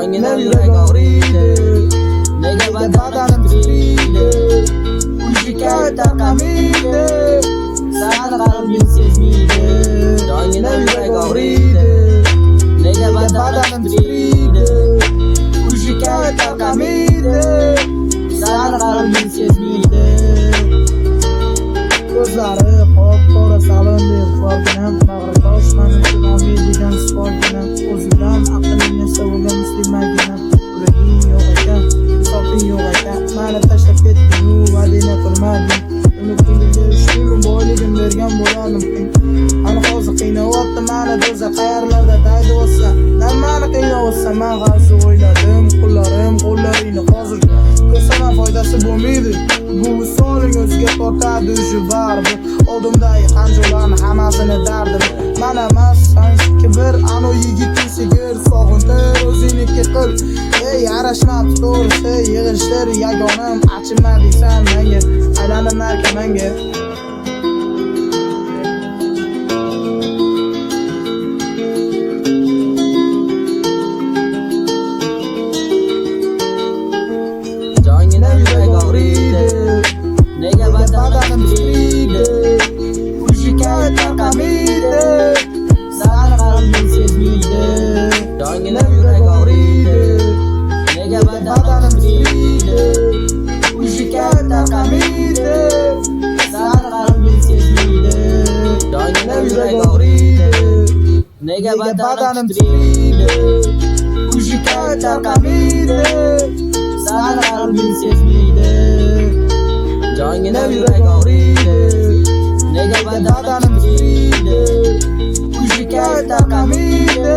Jongina yurak og'riydi, nega badanim titriydi, uyiga taqamaydi, sani qalbing sezmaydi. Jongina yurak og'riydi, nega badanim titriydi, uyiga taqamaydi, sani qalbing sezmaydi. Ko'zlari qop-qora salondir folginam, bag'ri tosh men uchun olmaydigan folginam, o'zidan aqlingni so'rgan muslimaginam, yuraging yo'q ekan, hisobing yo'q ekan, meni tashlab ketding-u, va'dangni qilmading, uni pulingga 3 kun boyligim bergan bo'ladim qiyin. Ana hozir qiynayapti meni do'zax qayerlarda daydi bo'lsa, meni qiynayapsa, men hozir o'yladim, qo'llaringni hozir ko'rsam foydasi bo'lmaydi. Bu so'ling o'ziga tortadi shu baribir, oldimdagi qanjolarni hammasini dardim. Men emas seniki bir, ano yigitning sigir sog'intir o'zingniki qil. Ey yarashmabdi to'g'risi, yig'ilishlar yagonim, achinma deysan menga, aylanib narkamanga. Jongina yurak og'riydi, nega badanim titriydi, uyiga taqamaydi, sani qalbing sezmaydi. Jongina yurak og'riydi, nega badanim titriydi, uyiga taqamaydi, sani qalbing sezmaydi. Jongina yurak og'riydi, nega badanim titriydi, uyiga taqamaydi, sani qalbing sezmaydi. Jongina yurak og'riydi, nega badanim titriydi, uyiga taqamaydi,